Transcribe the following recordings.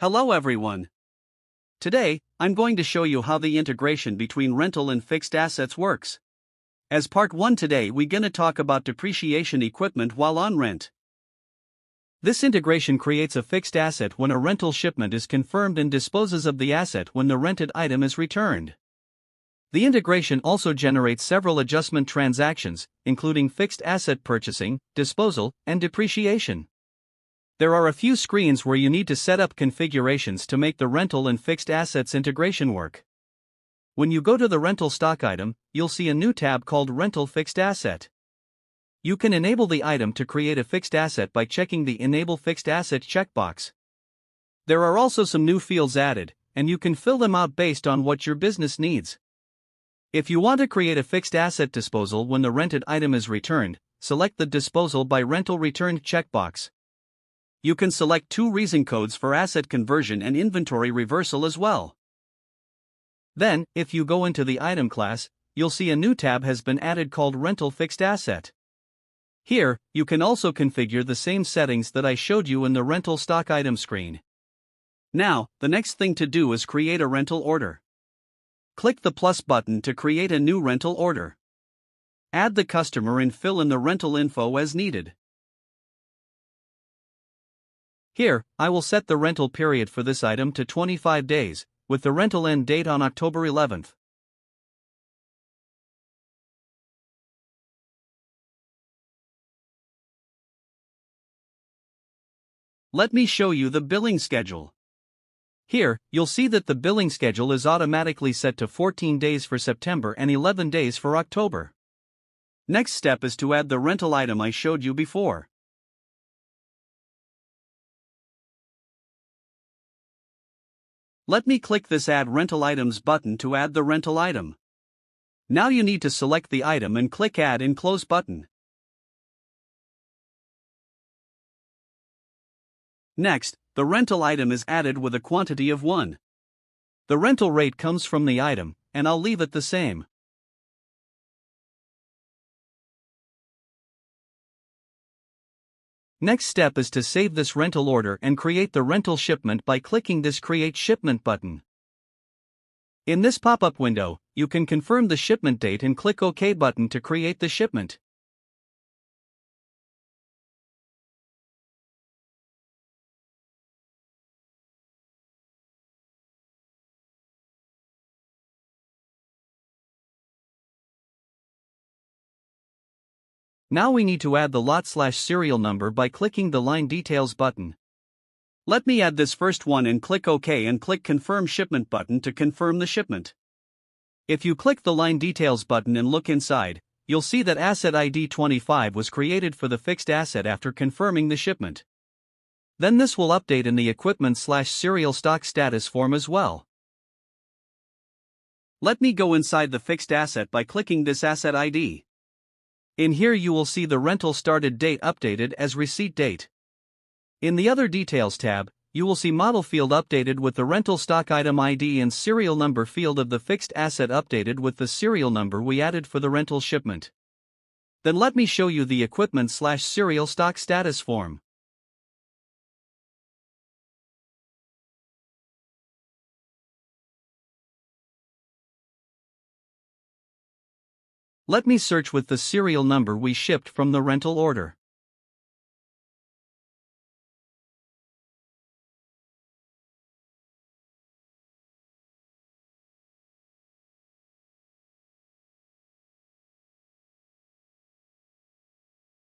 Hello everyone. Today, I'm going to show you how the integration between rental and fixed assets works. As part 1 today we're gonna talk about depreciation equipment while on rent. This integration creates a fixed asset when a rental shipment is confirmed and disposes of the asset when the rented item is returned. The integration also generates several adjustment transactions, including fixed asset purchasing, disposal, and depreciation. There are a few screens where you need to set up configurations to make the rental and fixed assets integration work. When you go to the rental stock item, you'll see a new tab called Rental Fixed Asset. You can enable the item to create a fixed asset by checking the Enable Fixed Asset checkbox. There are also some new fields added, and you can fill them out based on what your business needs. If you want to create a fixed asset disposal when the rented item is returned, select the Disposal by Rental Returned checkbox. You can select 2 reason codes for asset conversion and inventory reversal as well. Then, if you go into the item class, you'll see a new tab has been added called Rental Fixed Asset. Here, you can also configure the same settings that I showed you in the rental stock item screen. Now, the next thing to do is create a rental order. Click the plus button to create a new rental order. Add the customer and fill in the rental info as needed. Here, I will set the rental period for this item to 25 days, with the rental end date on October 11th. Let me show you the billing schedule. Here, you'll see that the billing schedule is automatically set to 14 days for September and 11 days for October. Next step is to add the rental item I showed you before. Let me click this Add Rental Items button to add the rental item. Now you need to select the item and click Add and Close button. Next, the rental item is added with a quantity of 1. The rental rate comes from the item, and I'll leave it the same. Next step is to save this rental order and create the rental shipment by clicking this Create Shipment button. In this pop-up window, you can confirm the shipment date and click OK button to create the shipment. Now we need to add the lot/serial number by clicking the Line Details button. Let me add this first one and click OK and click Confirm Shipment button to confirm the shipment. If you click the Line Details button and look inside, you'll see that Asset ID 25 was created for the fixed asset after confirming the shipment. Then this will update in the Equipment/Serial Stock Status form as well. Let me go inside the fixed asset by clicking this Asset ID. In here you will see the rental started date updated as receipt date. In the Other Details tab, you will see Model field updated with the rental stock item ID and serial number field of the fixed asset updated with the serial number we added for the rental shipment. Then let me show you the Equipment/Serial Stock Status form. Let me search with the serial number we shipped from the rental order.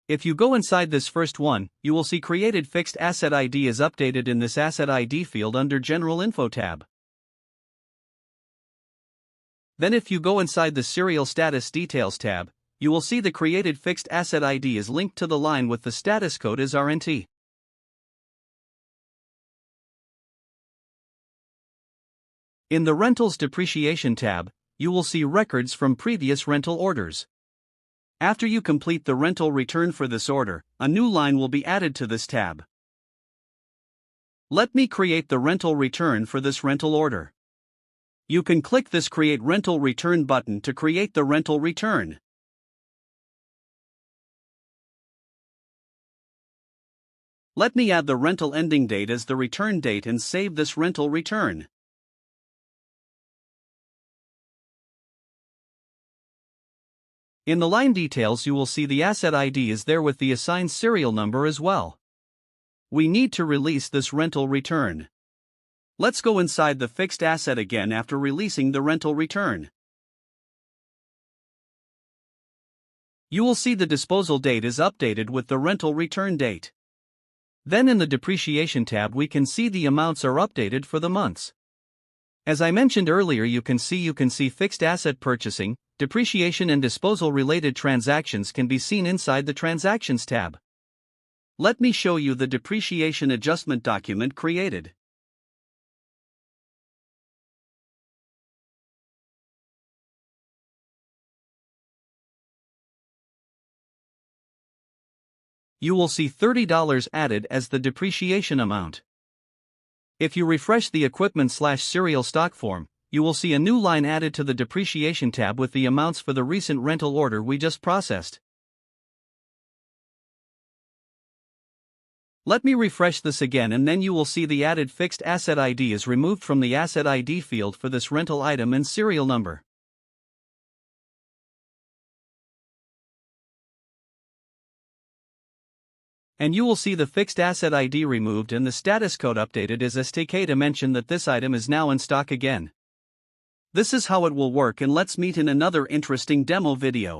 If you go inside this first one, you will see Created Fixed Asset ID is updated in this Asset ID field under General Info tab. Then if you go inside the Serial Status Details tab, you will see the Created Fixed Asset ID is linked to the line with the status code as RNT. In the Rentals Depreciation tab, you will see records from previous rental orders. After you complete the rental return for this order, a new line will be added to this tab. Let me create the rental return for this rental order. You can click this Create Rental Return button to create the rental return. Let me add the rental ending date as the return date and save this rental return. In the line details you will see the asset ID is there with the assigned serial number as well. We need to release this rental return. Let's go inside the fixed asset again after releasing the rental return. You will see the disposal date is updated with the rental return date. Then in the Depreciation tab we can see the amounts are updated for the months. As I mentioned earlier, you can see fixed asset purchasing, depreciation and disposal related transactions can be seen inside the Transactions tab. Let me show you the depreciation adjustment document created. You will see $30 added as the depreciation amount. If you refresh the equipment/serial stock form, you will see a new line added to the Depreciation tab with the amounts for the recent rental order we just processed. Let me refresh this again and then you will see the added fixed asset ID is removed from the asset ID field for this rental item and serial number. And you will see the fixed asset ID removed and the status code updated as STK to mention that this item is now in stock again. This is how it will work, and let's meet in another interesting demo video.